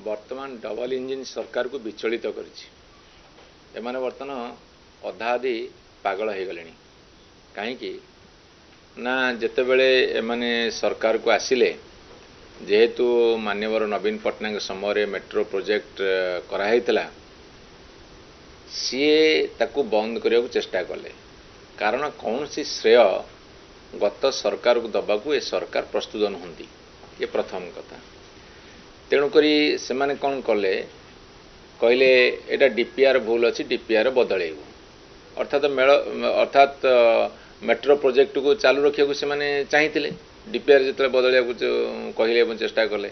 वर्तमान double engine सरकार को विचलित करने बर्तमान अधा अधि पागल हो गले कहीं ना जिते बड़े एमाने सरकार को आसिले जेहेतु माननीय नवीन पट्टनायक समय मेट्रो प्रोजेक्ट कराइला सी ताकू बंद करने को चेष्टा कले कारण कौन सी श्रेय गत सरकार को दबाकू ए सरकार प्रस्तुत नुहति ये प्रथम कथा तेणुक से माने कौन कले कहले एटा डीपीआर भूल अच्छी डीपीआर बदलैबू अर्थात मेट्रो प्रोजेक्ट को चालू रखा से माने चाहिए डीपीआर जो बदलिया कहले चेष्टा कले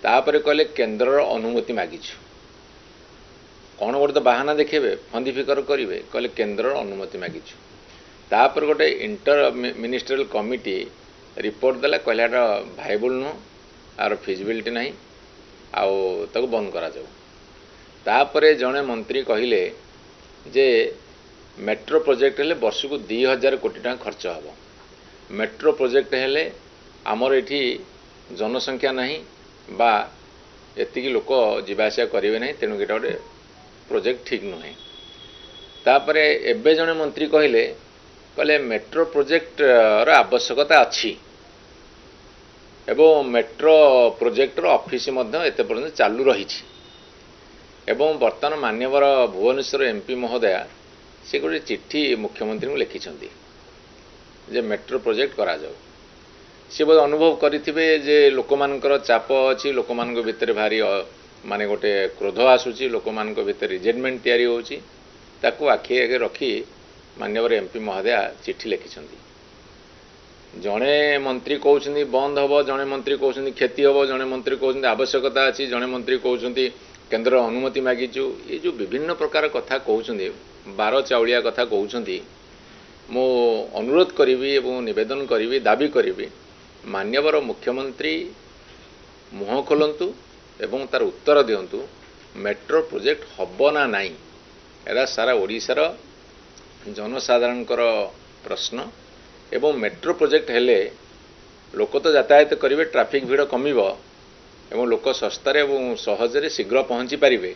तापर कहले केन्द्र अनुमति मागिछु कौन गोटे तो बाहाना देखेबे फंदी फिकर करेंगे कहले केन्द्र अनुमति मागिछु तापर गोटे इंटर मिनिस्ट्रियल कमिटी रिपोर्ट देला कहला भाइबल नुह आर फिजिबिलिटी नहीं आउ ताको बंद करा जाऊ तापरे जड़े मंत्री कहले जे मेट्रो प्रोजेक्ट हेले वर्ष को 2000 कोटी टका खर्च हम मेट्रो प्रोजेक्ट हेले आमर एठी जनसंख्या नहीं बा एतिकी लोक जीवासिया करेंगे नहीं तेणु एटा गोटे प्रोजेक्ट ठीक नुहे तापरे एबे जड़े मंत्री कहले कहले मेट्रो प्रोजेक्ट आवश्यकता अच्छी एवं मेट्रो प्रोजेक्टर ऑफिस एत पर्यंत चालू रही एवं बर्तमान मान्यवर भुवनेश्वर एमपी महोदया से गोटे चिट्ठी मुख्यमंत्री को लिखिं जे मेट्रो प्रोजेक्ट करा जाऊ सी बोध अनुभव करेंगे जे लोक मानकर चाप अच्छी लोक मान भितर भारी माने गोटे क्रोध आसूची लोक मान भितर रिजेंटमेंट तैयारी होची ताकू आखि आगे रखी मान्यवर एमपी महोदया चिट्ठी लिखिं जड़े मंत्री कहते बंद हम जड़े मंत्री कहते क्षति हम जड़े मंत्री कहते आवश्यकता अच्छी जड़े मंत्री कहते केन्द्र अनुमति मागिचु ये जो विभिन्न प्रकार कथा कहते बार चाउलिया कथा कहते मो अनुरोध करी एवं निवेदन करी दाबी करी मान्यवर मुख्यमंत्री मुह खोलतु एवं तार उत्तर दिंतु मेट्रो प्रोजेक्ट हम ना नाई एरा सारा ओडिशार जनसाधारणकर प्रश्न एवं मेट्रो प्रोजेक्ट हेले लोक तो यातायात करेंगे ट्रैफिक भीड़ कमिब एवं लोक सस्तार एवं सहजरे शीघ्र पहुँची पारे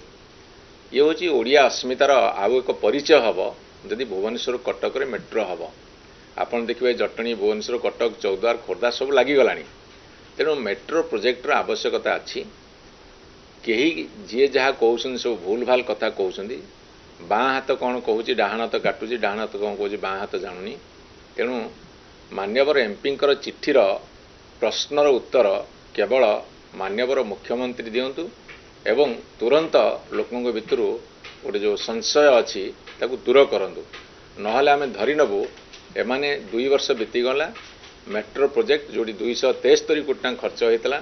ये हूँ ओडिया अस्मितार आउ एक परिचय हम जदि भुवनेश्वर कटक रे मेट्रो हम आपन देखिए जटणी भुवनेश्वर कटक चौद्वार खोर्धा सब लगिगला तेणु मेट्रो प्रोजेक्टर आवश्यकता अच्छी कहीं जी जहाँ कहते सब भूल भाल कथा कहते बाँ हाथ कौन कहूँ डाण हाथ काटुची डाण हाथ कौन कहूँ बाँ हाथ जानुनी तेणु मान्यवर एमपींकर चिठीर प्रश्नर उत्तर केवल मान्यवर मुख्यमंत्री दिंतु एवं तुरंत लोकों भितर गोटे जो संशय अच्छी ताकू दूर करूँ नहले आम धरी नबू एमाने 2 वर्ष बीतीगला मेट्रो प्रोजेक्ट जोड़ी 273 कोटी टका खर्च होता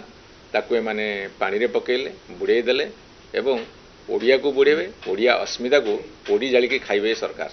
ताकू एमाने पानी रे पकेले बुड़े देले एवं ओडिया को बुड़ेबे ओडिया अस्मिता को पोड़ी जालिकी खाइबे सरकार।